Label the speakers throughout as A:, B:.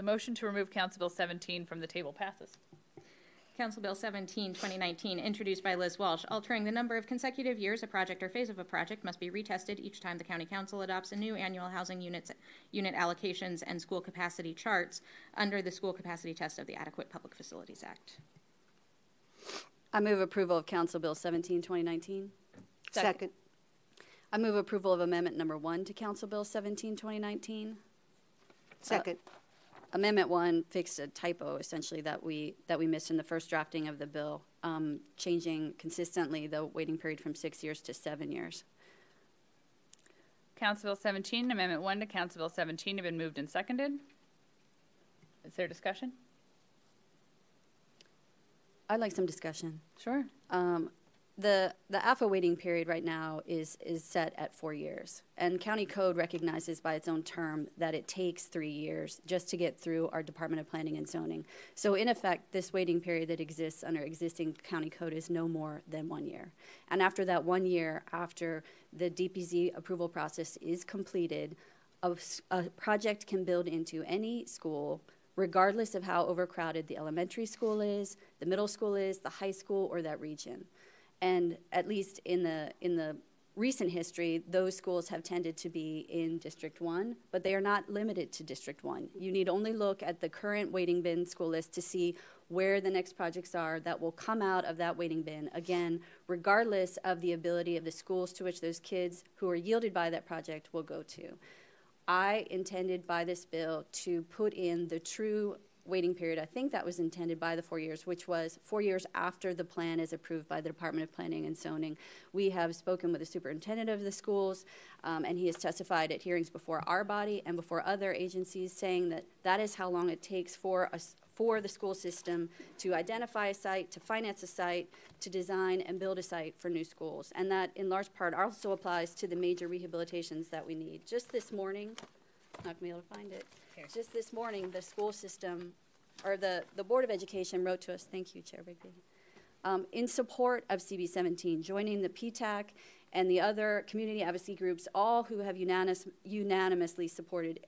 A: motion to remove Council Bill 17 from the table passes.
B: Council Bill 17, 2019, introduced by Liz Walsh, altering the number of consecutive years a project or phase of a project must be retested each time the County Council adopts a new annual housing unit allocations and school capacity charts under the school capacity test of the Adequate Public Facilities Act.
C: I move approval of Council Bill 17, 2019.
D: Second.
C: I move approval of Amendment Number 1 to Council Bill 17, 2019.
D: Second.
C: Amendment 1 fixed a typo, essentially, that we missed in the first drafting of the bill, changing consistently the waiting period from 6 years to 7 years.
A: Council Bill 17, Amendment 1 to Council Bill 17 have been moved and seconded. Is there discussion?
C: I'd like some discussion.
A: Sure.
C: The AFA waiting period right now is set at 4 years, and county code recognizes by its own term that it takes 3 years just to get through our Department of Planning and Zoning. So in effect, this waiting period that exists under existing county code is no more than 1 year. And after that 1 year, after the DPZ approval process is completed, a project can build into any school regardless of how overcrowded the elementary school is, the middle school is, the high school, or that region. And at least in the recent history, those schools have tended to be in District 1, but they are not limited to District 1. You need only look at the current waiting bin school list to see where the next projects are that will come out of that waiting bin, again, regardless of the ability of the schools to which those kids who are yielded by that project will go to. I intended by this bill to put in the true waiting period. I think that was intended by the 4 years, which was 4 years after the plan is approved by the Department of Planning and Zoning. We have spoken with the superintendent of the schools, and he has testified at hearings before our body and before other agencies, saying that that is how long it takes for the school system to identify a site, to finance a site, to design and build a site for new schools. And that, in large part, also applies to the major rehabilitations that we need. Just this morning, I'm not going to be able to find it. Just this morning, the school system, or the Board of Education wrote to us, thank you, Chair Rigby, in support of CB 17, joining the PTAC and the other community advocacy groups, all who have unanimously supported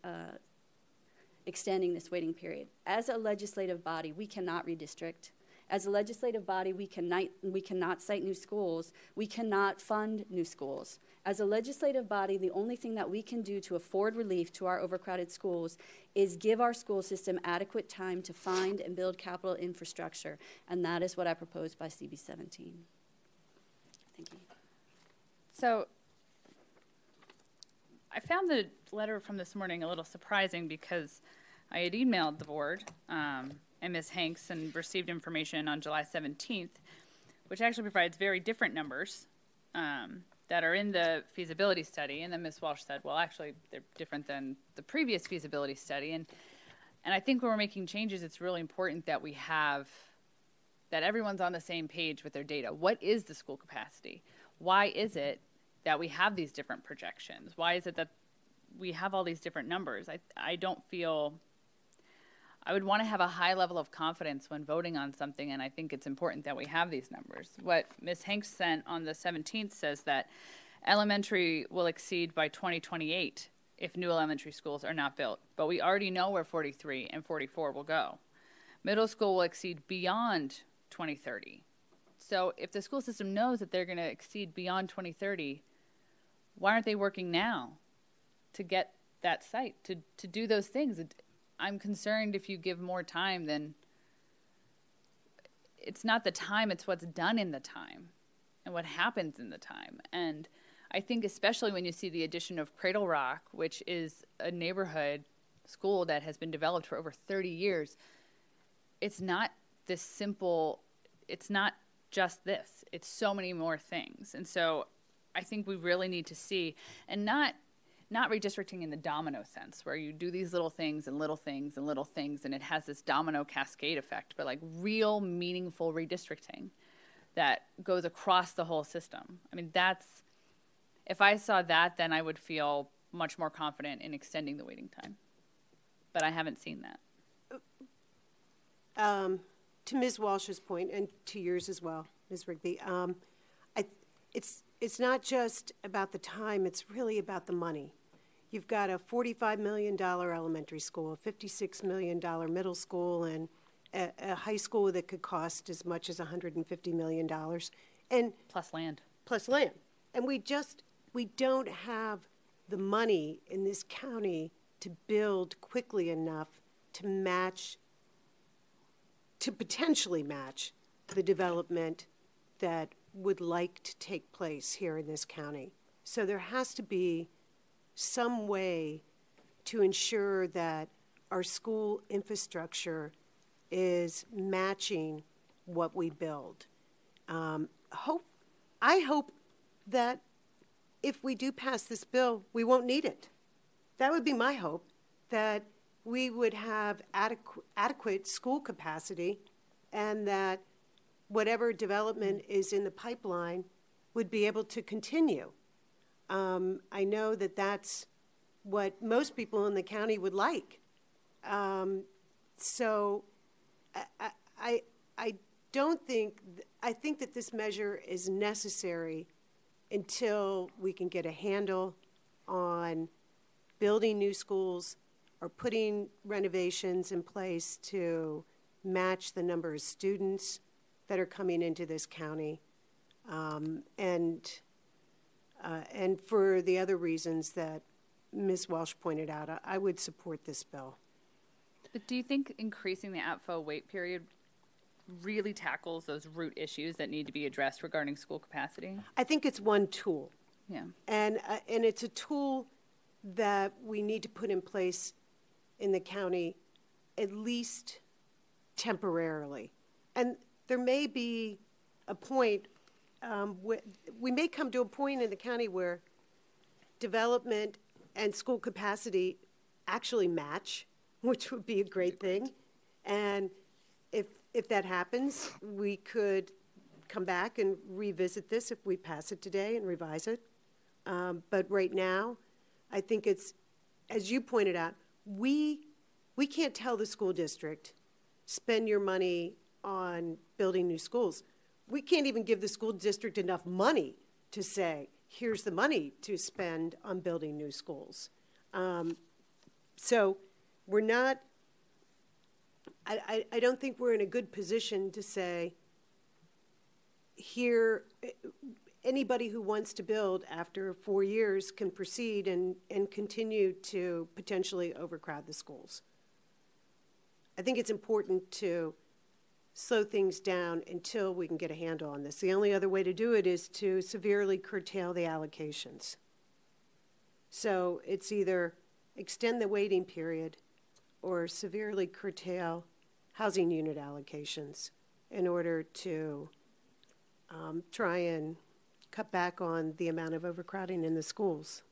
C: extending this waiting period. As a legislative body, we cannot redistrict. As a legislative body, we cannot cite new schools. We cannot fund new schools. As a legislative body, the only thing that we can do to afford relief to our overcrowded schools is give our school system adequate time to find and build capital infrastructure, and that is what I propose by CB 17. Thank you.
A: So I found the letter from this morning a little surprising because I had emailed the board and Ms. Hanks and received information on July 17th, which actually provides very different numbers that are in the feasibility study. And then Ms. Walsh said, well, actually, they're different than the previous feasibility study. And I think when we're making changes, it's really important that that everyone's on the same page with their data. What is the school capacity? Why is it that we have these different projections? Why is it that we have all these different numbers? I don't feel, I would want to have a high level of confidence when voting on something, and I think it's important that we have these numbers. What Ms. Hanks sent on the 17th says that elementary will exceed by 2028 if new elementary schools are not built, but we already know where 43 and 44 will go. Middle school will exceed beyond 2030. So if the school system knows that they're going to exceed beyond 2030, why aren't they working now to get that site, to do those things? I'm concerned if you give more time, then it's not the time, it's what's done in the time and what happens in the time. And I think especially when you see the addition of Cradle Rock, which is a neighborhood school that has been developed for over 30 years, it's not this simple, it's not just this, it's so many more things. And so I think we really need to see, and not redistricting in the domino sense, where you do these little things and little things and little things, and it has this domino cascade effect, but like real meaningful redistricting that goes across the whole system. I mean, if I saw that, then I would feel much more confident in extending the waiting time. But I haven't seen that.
D: To Ms. Walsh's point, and to yours as well, Ms. Rigby, it's not just about the time, it's really about the money. you've got a $45 million elementary school, a $56 million middle school, and a high school that could cost as much as $150 million. And
A: Plus land.
D: plus land. And we don't have the money in this county to build quickly enough to potentially match the development that would like to take place here in this county. So there has to be some way to ensure that our school infrastructure is matching what we build. I hope that if we do pass this bill, we won't need it. That would be my hope, that we would have adequate school capacity and that whatever development is in the pipeline would be able to continue. I know that that's what most people in the county would like. So I don't think, I think that this measure is necessary until we can get a handle on building new schools or putting renovations in place to match the number of students that are coming into this county. And for the other reasons that Ms. Walsh pointed out, I would support this bill.
A: But do you think increasing the APFO wait period really tackles those root issues that need to be addressed regarding school capacity?
D: I think it's one tool.
A: Yeah.
D: And it's a tool that we need to put in place in the county, at least temporarily. And there may be a point, we may come to a point in the county where development and school capacity actually match, which would be a great thing. And if that happens, we could come back and revisit this if we pass it today and revise it. But right now, I think it's, as you pointed out, we can't tell the school district, spend your money on building new schools. We can't even give the school district enough money to say, here's the money to spend on building new schools. So we're not, I don't think we're in a good position to say, here, anybody who wants to build after 4 years can proceed and continue to potentially overcrowd the schools. I think it's important to slow things down until we can get a handle on this. The only other way to do it is to severely curtail the allocations. So it's either extend the waiting period or severely curtail housing unit allocations in order to try and cut back on the amount of overcrowding in the schools.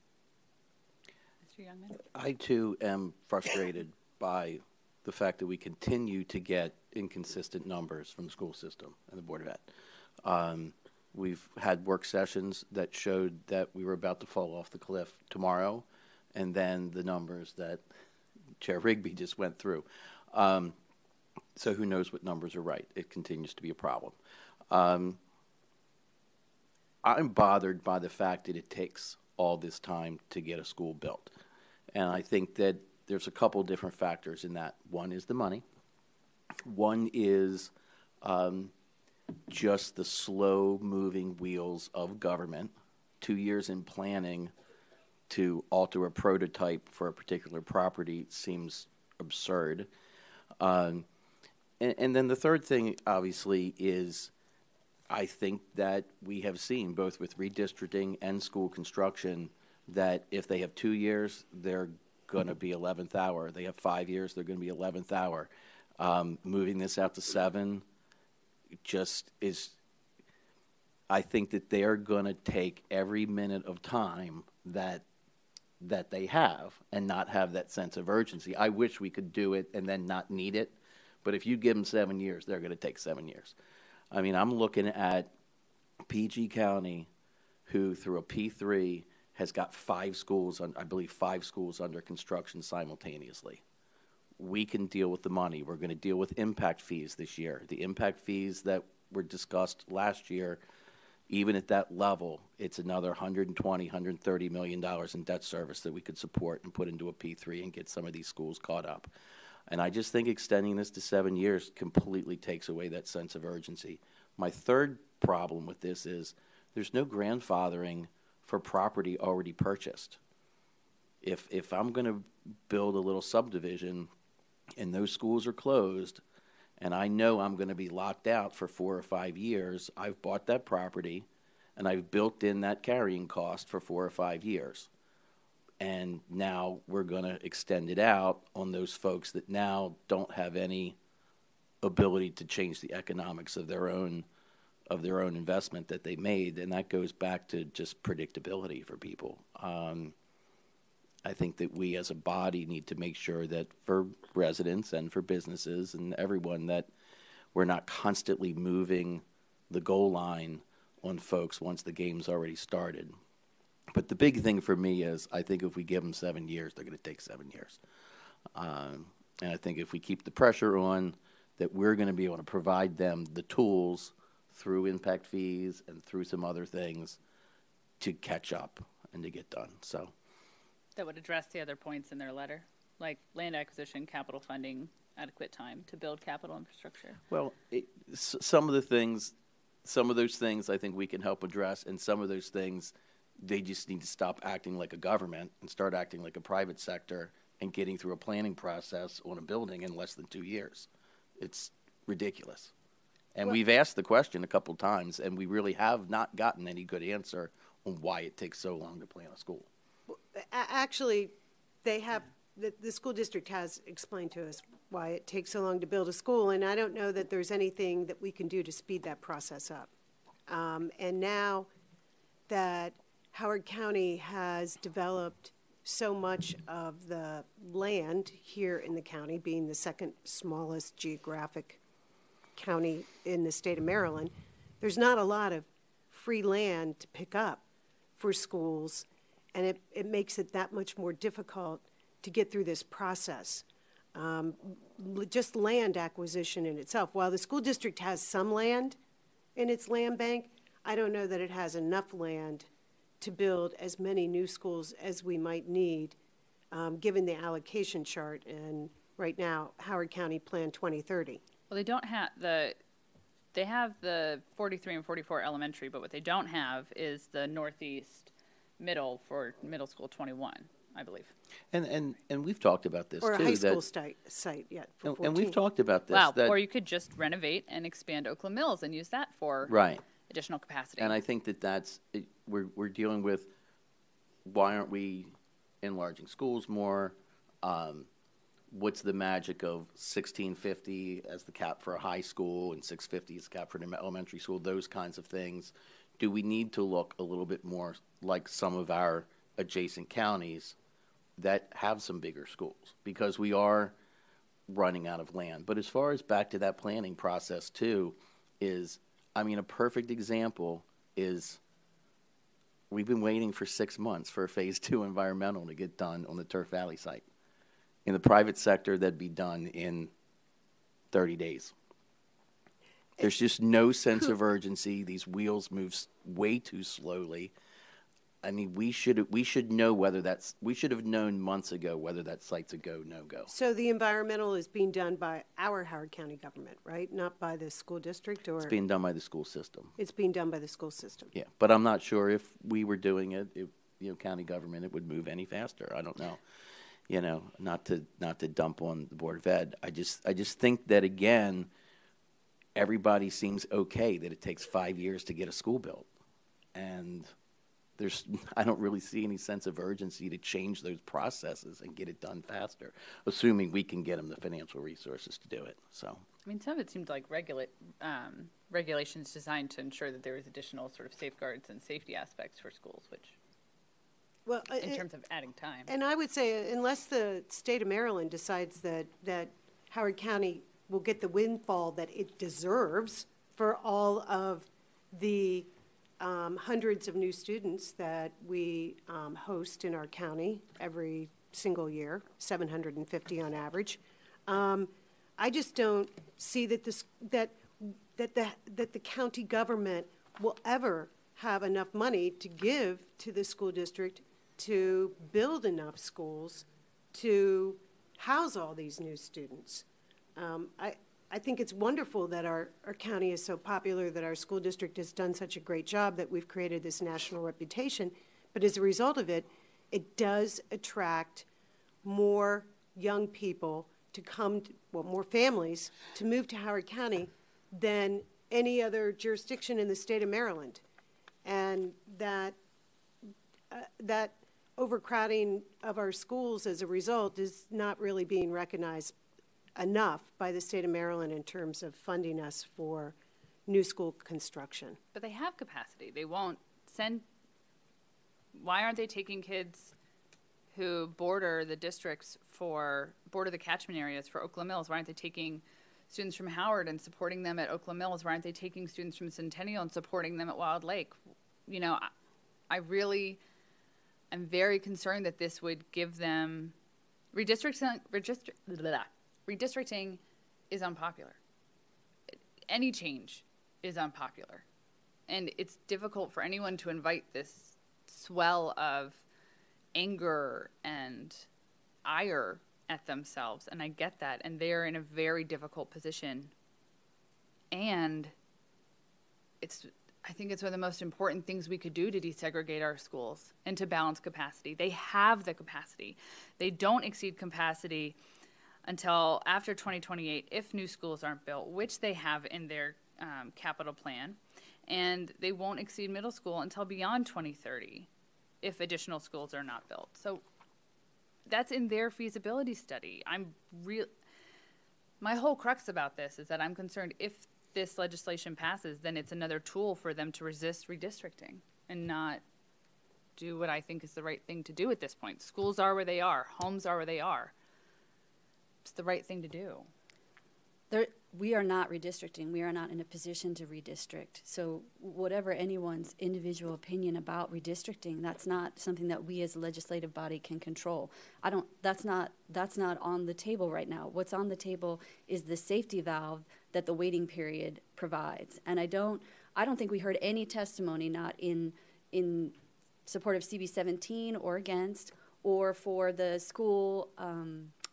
A: Mr. Youngman?
E: I, too, am frustrated by the fact that we continue to get inconsistent numbers from the school system and the Board of Ed. We've had work sessions that showed that we were about to fall off the cliff tomorrow, and then the numbers that Chair Rigby just went through. So who knows what numbers are right? It continues to be a problem. I'm bothered by the fact that it takes all this time to get a school built. And I think that there's a couple different factors in that. One is the money. One is just the slow-moving wheels of government. 2 years in planning to alter a prototype for a particular property seems absurd. And then the third thing, obviously, is I think that we have seen, both with redistricting and school construction, that if they have 2 years, they're going to be 11th hour. They have 5 years, they're going to be 11th hour. Moving this out to 7 just is, I think that they're going to take every minute of time that they have and not have that sense of urgency. I wish we could do it and then not need it, but if you give them 7 years, they're going to take 7 years. I mean, I'm looking at PG County, who through a P3 has got 5 schools, I believe 5 schools under construction simultaneously. We can deal with the money. We're going to deal with impact fees this year. The impact fees that were discussed last year, even at that level, it's another $120, $130 million in debt service that we could support and put into a P3 and get some of these schools caught up. And I just think extending this to 7 years completely takes away that sense of urgency. My third problem with this is there's no grandfathering for property already purchased. If I'm going to build a little subdivision and those schools are closed and I know I'm going to be locked out for 4 or 5 years, I've bought that property and I've built in that carrying cost for 4 or 5 years. And now we're going to extend it out on those folks that now don't have any ability to change the economics of their own investment that they made, and that goes back to just predictability for people. I think that we as a body need to make sure that for residents and for businesses and everyone that we're not constantly moving the goal line on folks once the game's already started. But the big thing for me is I think if we give them 7 years, they're going to take 7 years. And I think if we keep the pressure on, that we're going to be able to provide them the tools through impact fees and through some other things to catch up and to get done. So
A: That would address the other points in their letter, like land acquisition, capital funding, adequate time to build capital infrastructure.
E: Well, some of those things I think we can help address, and some of those things they just need to stop acting like a government and start acting like a private sector and getting through a planning process on a building in less than 2 years. It's ridiculous. And we've asked the question a couple times, and we really have not gotten any good answer on why it takes so long to plan a school.
D: Actually, they have, the school district has explained to us why it takes so long to build a school, and I don't know that there's anything that we can do to speed that process up. And now that Howard County has developed so much of the land here in the county, being the second smallest geographic county in the state of Maryland, there's not a lot of free land to pick up for schools, and it makes it that much more difficult to get through this process. Just land acquisition in itself. While the school district has some land in its land bank, I don't know that it has enough land to build as many new schools as we might need, given the allocation chart. And right now, Howard County Plan 2030.
A: Well, they don't have they have the 43 and 44 elementary, but what they don't have is the northeast middle for middle school 21, I believe.
E: And we've talked about this,
D: or
E: too.
D: A high school site yet for 14.
E: And we've talked about this.
A: Wow, or you could just renovate and expand Oakland Mills and use that for additional capacity.
E: And I think that's we're dealing with why aren't we enlarging schools more? What's the magic of $1,650 as the cap for a high school and $650 as the cap for an elementary school? Those kinds of things. Do we need to look a little bit more like some of our adjacent counties that have some bigger schools? Because we are running out of land. But as far as back to that planning process too, a perfect example is we've been waiting for 6 months for a phase 2 environmental to get done on the Turf Valley site. In the private sector, that'd be done in 30 days. There's just no sense of urgency. These wheels move way too slowly. I mean, we should know we should have known months ago whether that site's a go, no go.
D: So the environmental is being done by our Howard County government, right? Not by the school district, or?
E: It's being done by the school system.
D: It's being done by the school system.
E: Yeah, but I'm not sure if we were doing it, county government, it would move any faster. I don't know. Not to dump on the Board of Ed. I just think that, again, everybody seems okay that it takes 5 years to get a school built. And I don't really see any sense of urgency to change those processes and get it done faster, assuming we can get them the financial resources to do it. So,
A: I mean, some of it seemed like regulations designed to ensure that there was additional sort of safeguards and safety aspects for schools, which,
D: well,
A: in terms of adding time.
D: And I would say, unless the state of Maryland decides that Howard County will get the windfall that it deserves for all of the hundreds of new students that we host in our county every single year, 750 on average. I just don't see that the county government will ever have enough money to give to the school district to build enough schools to house all these new students. I think it's wonderful that our county is so popular, that our school district has done such a great job, that we've created this national reputation. But as a result of it, it does attract more young people to come, more families to move to Howard County than any other jurisdiction in the state of Maryland. And that overcrowding of our schools as a result is not really being recognized enough by the state of Maryland in terms of funding us for new school construction.
A: But they have capacity. They won't send. Why aren't they taking kids who border the districts border the catchment areas for Oakland Mills? Why aren't they taking students from Howard and supporting them at Oakland Mills? Why aren't they taking students from Centennial and supporting them at Wild Lake? You know, I really am very concerned that this would give them redistricting is unpopular. Any change is unpopular. And it's difficult for anyone to invite this swell of anger and ire at themselves. And I get that. And they're in a very difficult position. And I think it's one of the most important things we could do to desegregate our schools and to balance capacity. They have the capacity. They don't exceed capacity until after 2028 if new schools aren't built, which they have in their capital plan. And they won't exceed middle school until beyond 2030 if additional schools are not built. So that's in their feasibility study. My whole crux about this is that I'm concerned if this legislation passes, then it's another tool for them to resist redistricting and not do what I think is the right thing to do at this point. Schools are where they are. Homes are where they are. It's the right thing to do.
C: We are not redistricting. We are not in a position to redistrict. So whatever anyone's individual opinion about redistricting, that's not something that we as a legislative body can control. That's not on the table right now. What's on the table is the safety valve that the waiting period provides. And I don't think we heard any testimony, not in support of CB 17 or against, or for the school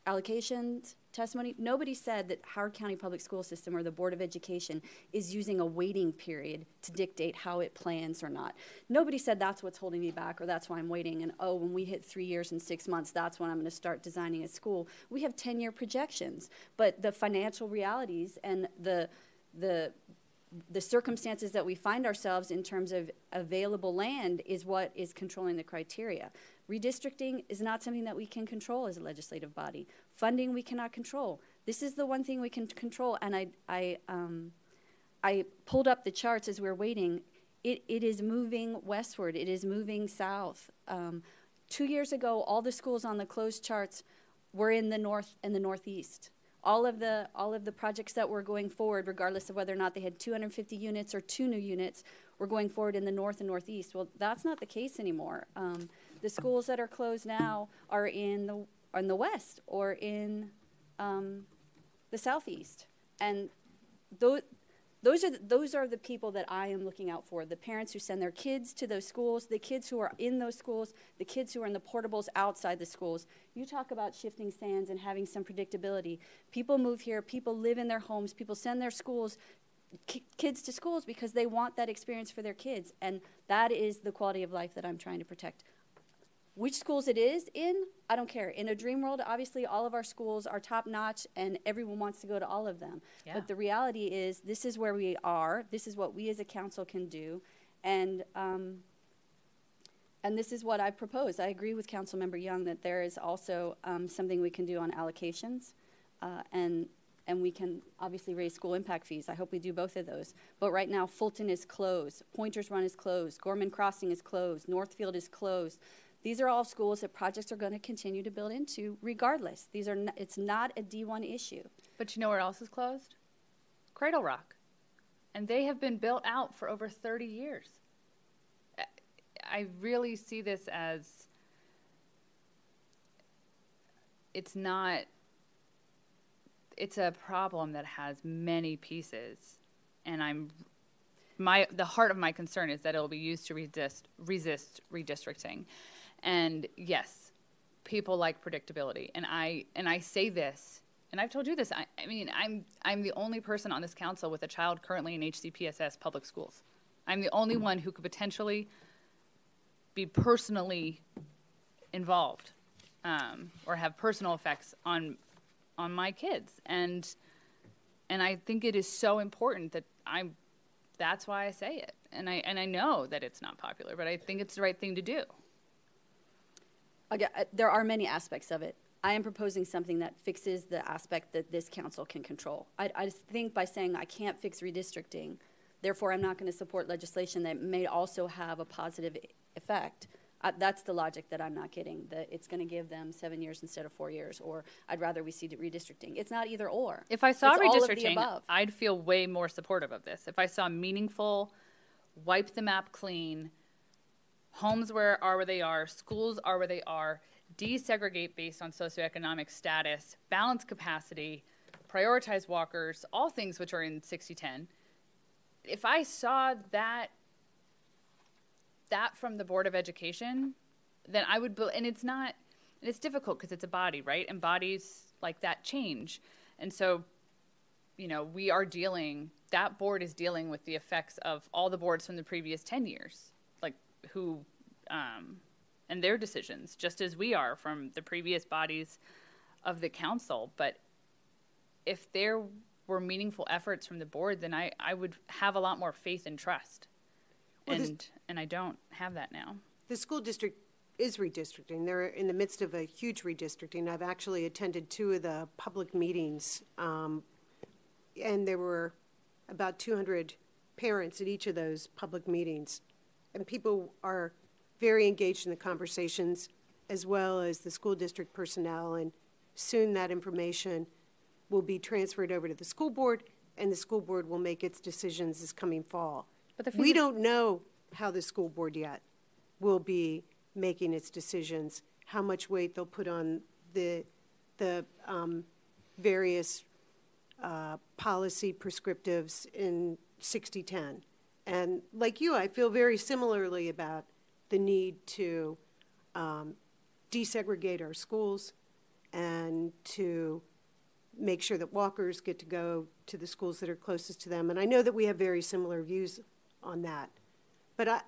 C: allocations testimony. Nobody said that Howard County Public School System or the Board of Education is using a waiting period to dictate how it plans or not. Nobody said that's what's holding me back or that's why I'm waiting, and oh, when we hit 3 years and 6 months, that's when I'm going to start designing a school. We have 10-year projections, but the financial realities and the circumstances that we find ourselves in terms of available land is what is controlling the criteria. Redistricting is not something that we can control as a legislative body. Funding we cannot control. This is the one thing we can control, and I pulled up the charts as we were waiting. It is moving westward. It is moving south. 2 years ago, all the schools on the closed charts were in the north and the northeast. All of the projects that were going forward, regardless of whether or not they had 250 units or 2 new units, were going forward in the north and northeast. Well, that's not the case anymore. The schools that are closed now are in the west or in the southeast, and those are the people that I am looking out for. The parents who send their kids to those schools, the kids who are in those schools, the kids who are in the portables outside the schools. You talk about shifting sands and having some predictability. People move here. People live in their homes. People send their kids to schools because they want that experience for their kids, and that is the quality of life that I'm trying to protect. Which schools it is in, I don't care. In a dream world, obviously all of our schools are top-notch and everyone wants to go to all of them. Yeah. But the reality is this is where we are. This is what we as a council can do. And this is what I propose. I agree with Councilmember Young that there is also something we can do on allocations. And we can obviously raise school impact fees. I hope we do both of those. But right now, Fulton is closed. Pointers Run is closed. Gorman Crossing is closed. Northfield is closed. These are all schools that projects are going to continue to build into regardless. It's not a D1 issue.
A: But you know where else is closed? Cradle Rock. And they have been built out for over 30 years. I really see this as it's a problem that has many pieces. And the heart of my concern is that it will be used to resist redistricting. And yes, people like predictability. And I say this, and I've told you this, I mean, I'm the only person on this council with a child currently in HCPSS public schools. I'm the only one who could potentially be personally involved or have personal effects on my kids. And I think it is so important that that's why I say it. And I know that it's not popular, but I think it's the right thing to do.
C: Again, there are many aspects of it. I am proposing something that fixes the aspect that this council can control. I just think by saying I can't fix redistricting, therefore I'm not going to support legislation that may also have a positive effect. That's the logic that I'm not getting, that it's going to give them 7 years instead of 4 years, or I'd rather we see redistricting. It's not either or.
A: If I saw
C: It's all of the
A: redistricting,
C: above.
A: I'd feel way more supportive of this. If I saw meaningful, wipe the map clean, homes are where they are, schools are where they are, desegregate based on socioeconomic status, balance capacity, prioritize walkers, all things which are in 60-10. If I saw that from the Board of Education, then I would, and it's difficult because it's a body, right? And bodies like that change. And so, you know, that board is dealing with the effects of all the boards from the previous 10 years, like and their decisions, just as we are from the previous bodies of the council. But if there were meaningful efforts from the board, then I would have a lot more faith and trust.
D: Well,
A: and I don't have that now.
D: The school district is redistricting. They're in the midst of a huge redistricting. I've actually attended 2 of the public meetings, and there were about 200 parents at each of those public meetings. And people are very engaged in the conversations, as well as the school district personnel, and soon that information will be transferred over to the school board, and the school board will make its decisions this coming fall. But we don't know how the school board yet will be making its decisions, how much weight they'll put on the various policy prescriptives in 60-10. And like you, I feel very similarly about the need to desegregate our schools and to make sure that walkers get to go to the schools that are closest to them. And I know that we have very similar views on that. But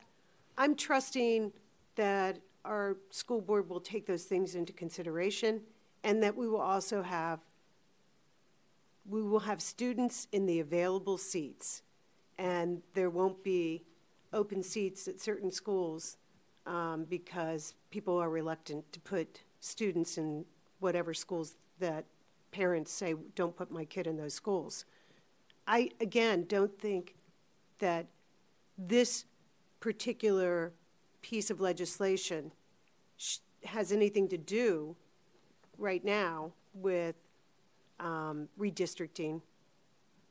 D: I'm trusting that our school board will take those things into consideration, and that we will also have students in the available seats, and there won't be open seats at certain schools because people are reluctant to put students in whatever schools that parents say, don't put my kid in those schools. I, again, don't think that this particular piece of legislation has anything to do right now with redistricting,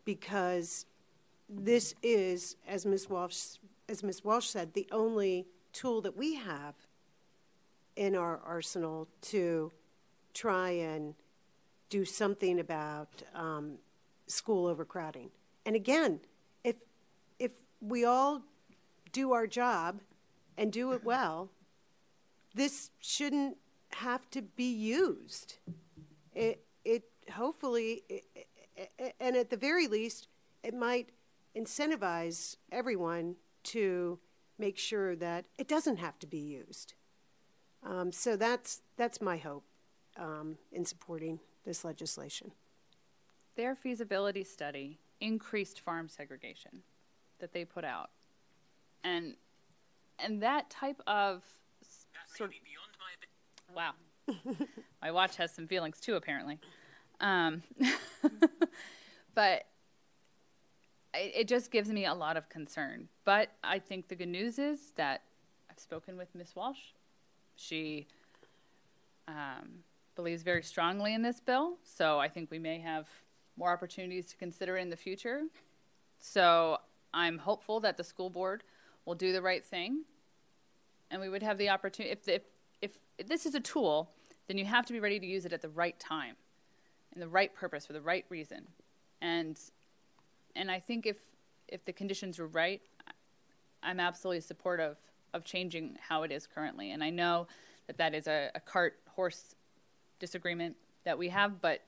D: because this is, as Ms. Walsh said, the only tool that we have in our arsenal to try and do something about school overcrowding. And again, if we all do our job and do it well, this shouldn't have to be used. It hopefully, and at the very least, it might incentivize everyone to make sure that it doesn't have to be used. So that's my hope in supporting this legislation.
A: Their feasibility study increased farm segregation that they put out. And that type of sort of, wow. My watch has some feelings too, apparently. But it just gives me a lot of concern. But I think the good news is that I've spoken with Ms. Walsh. She believes very strongly in this bill, so I think we may have more opportunities to consider in the future. So I'm hopeful that the school board will do the right thing, and we would have the opportunity. If this is a tool, then you have to be ready to use it at the right time, and the right purpose for the right reason. And I think if the conditions were right, I'm absolutely supportive of changing how it is currently. And I know that that is a cart-horse disagreement that we have, but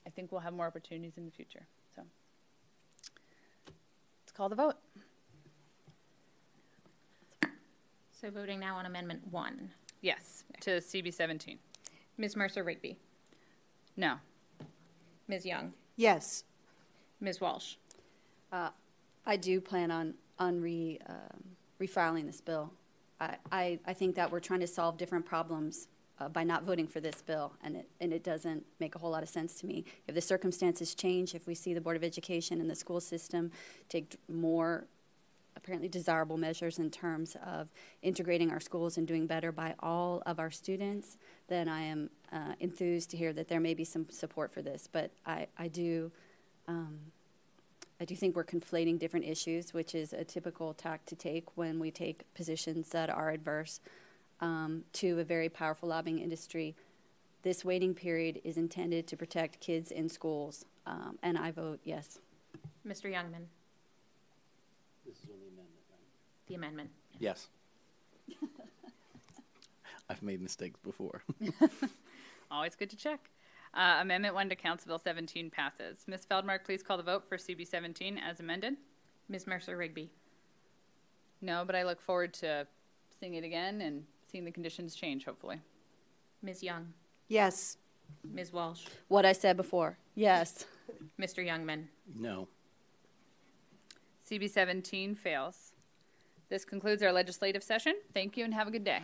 A: I think we'll have more opportunities in the future. So let's call the vote.
B: So voting now on Amendment 1.
A: Yes, to CB 17.
B: Ms. Mercer Rigby.
A: No.
B: Ms. Young.
D: Yes.
B: Ms. Walsh.
C: I do plan on refiling this bill. I think that we're trying to solve different problems by not voting for this bill, and it doesn't make a whole lot of sense to me. If the circumstances change, if we see the Board of Education and the school system take more apparently desirable measures in terms of integrating our schools and doing better by all of our students, then I am enthused to hear that there may be some support for this. But I do think we're conflating different issues, which is a typical tack to take when we take positions that are adverse to a very powerful lobbying industry. This waiting period is intended to protect kids in schools, and I vote yes.
B: Mr. Youngman.
E: This is on the amendment, right?
B: The amendment.
E: Yes. I've made mistakes before.
A: Always good to check. Amendment 1 to Council Bill 17 passes. Ms. Feldmark, please call the vote for CB 17 as amended.
B: Ms. Mercer Rigby.
A: No, but I look forward to seeing it again and seeing the conditions change, hopefully.
B: Ms. Young.
D: Yes.
B: Ms. Walsh.
C: What I said before, yes.
B: Mr. Youngman.
E: No.
A: CB 17 fails. This concludes our legislative session. Thank you and have a good day.